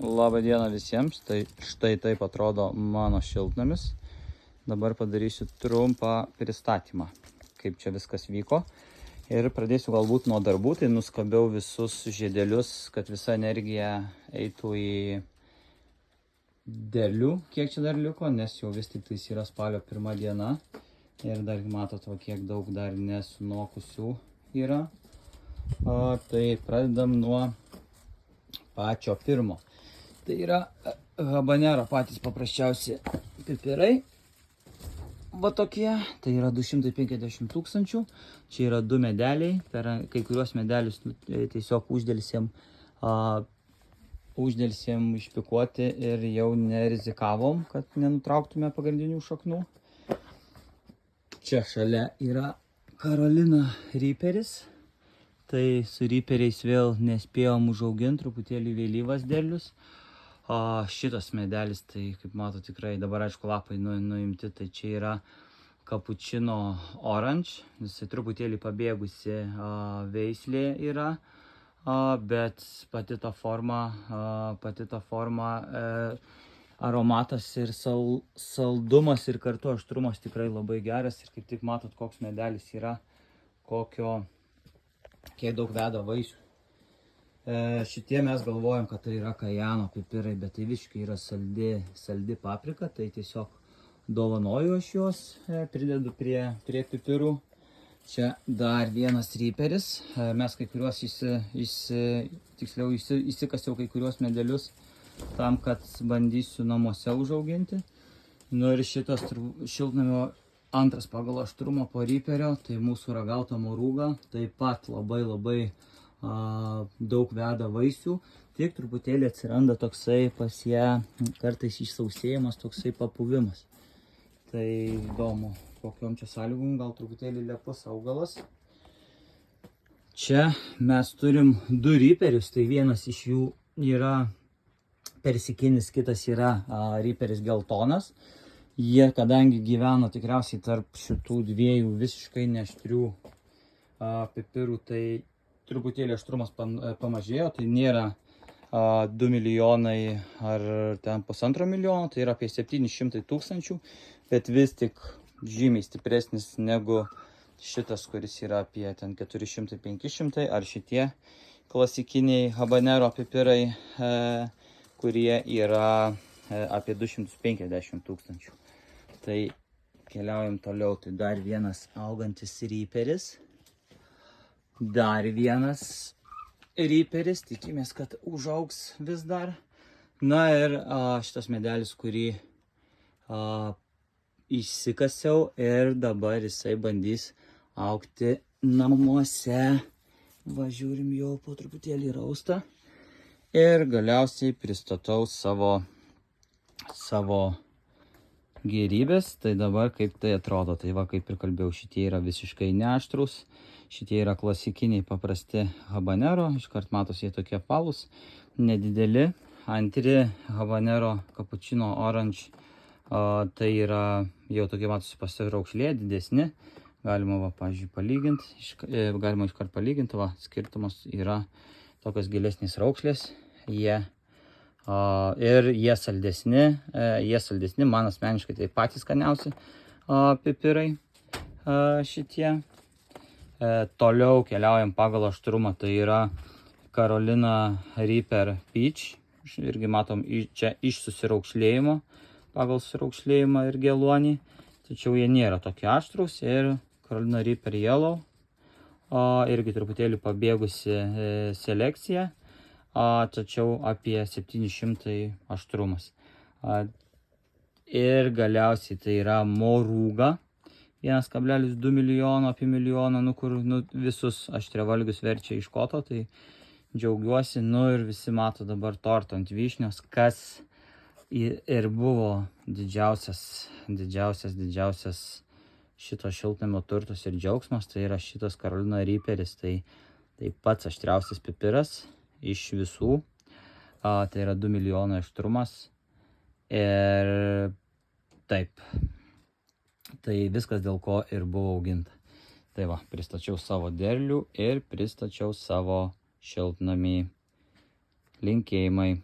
Labą dieną visiems, tai štai taip atrodo mano šiltnamis. Dabar padarysiu trumpą pristatymą, kaip čia viskas vyko. Ir pradėsiu galbūt nuo darbų, tai nuskabiau visus žiedelius, kad visa energija eitų į derlių, kiek čia dar liko, nes jau vis tik tais yra spalio 1 diena. Ir dar matot, kiek daug dar nesunokusių yra. Tai pradedam nuo pačio pirmo. Tai yra habanero patys paprasčiausi pipirai. Va tokie, tai yra 250 000. Čia yra 2 medeliai, per kai kuriuos medelius tiesiog uždėlsėm išpikuoti ir jau nerizikavom, kad nenutrauktume pagrindinių šaknų. Čia šalia yra Carolina Reaperis. Tai su Reaperiais vėl nespėjom užauginti, truputėlį vėlyvas derlius. Šitas medelis, tai kaip mato tikrai, dabar aišku lapai nuimti, tai čia yra Cappuccino Orange. Jisai truputėlį pabėgusi veislė yra, bet pati ta forma, aromatas ir saldumas ir kartu aštrumas tikrai labai geras. Ir kaip tik matot, koks medelis yra, kiek daug veda vaisių. Šitie mes galvojam, kad tai yra kajano pipirai, bet tai visiškai yra saldi paprika, tai tiesiog dovanoju aš juos, pridedu prie pipirų. Čia dar vienas Reaperis, mes kai kuriuos įsikasiau kai kuriuos medelius tam, kad bandysiu namuose užauginti. Nu ir šitas šiltnamio antras pagal aštrumą po Reaperio, tai mūsų ragauta moruga, taip pat labai daug veda vaisių, tik truputėlį atsiranda toksai pas ją kartais išsausėjimas, toksai papuvimas. Tai įdomu, kokiom čia sąlygom, gal truputėlį lepus augalas. Čia mes turim 2 Reaperius, tai vienas iš jų yra persikinis, kitas yra Reaperis geltonas. Jie, kadangi gyveno tikriausiai tarp šitų dviejų visiškai neaštrių pipirų, tai truputėlį aštrumas pamažėjo, tai nėra 2 milijonai ar ten 1,5 milijono, tai yra apie 700 000, bet vis tik žymiai stipresnis negu šitas, kuris yra apie ten 400-500, ar šitie klasikiniai habanero pipirai, kurie yra apie 250 000. Tai keliaujam toliau, tai dar vienas augantis Reaperis. Dar vienas Reaperis, tikimės, kad užaugs vis dar. Na ir šitas medelis, kurį išsikasiau ir dabar jisai bandys augti namuose. Va, žiūrim, jau po truputėlį rausta. Ir galiausiai pristatau savo gėrybės. Tai dabar kaip tai atrodo. Tai va, kaip ir kalbėjau, šitie yra visiškai neaštrus. Šitie yra klasikiniai paprasti habanero, iškart matosi jie tokie apvalūs, nedideli. Antri habanero Cappuccino Orange, tai yra jau tokie matosi pasiraukšlė, didesni. Galima, va, pavyzdžiui, palyginti, galima iškart palyginti, va, skirtumas yra tokios gilesnės raukšlės. Ir jie saldesni, man asmeniškai tai patys skaniausi pipirai šitie. Toliau keliaujam pagal aštrumą, tai yra Carolina Reaper Peach. Irgi matom čia iš susiraukšlėjimo, pagal susiraukšlėjimą ir geluonį. Tačiau jie nėra tokie aštrus. Ir Carolina Reaper Yellow, irgi truputėlį pabėgusi selekcija, tačiau apie 700 aštrumas. Ir galiausiai tai yra moruga. 1,2 milijono, apie milijoną, kur visus aštriavalgius verčia iš koto, tai džiaugiuosi. Ir visi mato dabar tortą ant vyšnios, kas ir buvo didžiausias šito šiltnamio turtas ir džiaugsmas, tai yra šitas Carolina Reaperis, tai pats aštriausias pipiras iš visų, tai yra 2 milijonai aštrumas. Ir taip. Tai viskas dėl ko ir buvo auginta. Tai va, pristačiau savo derlių ir pristačiau savo šiltnamį. Linkėjimai.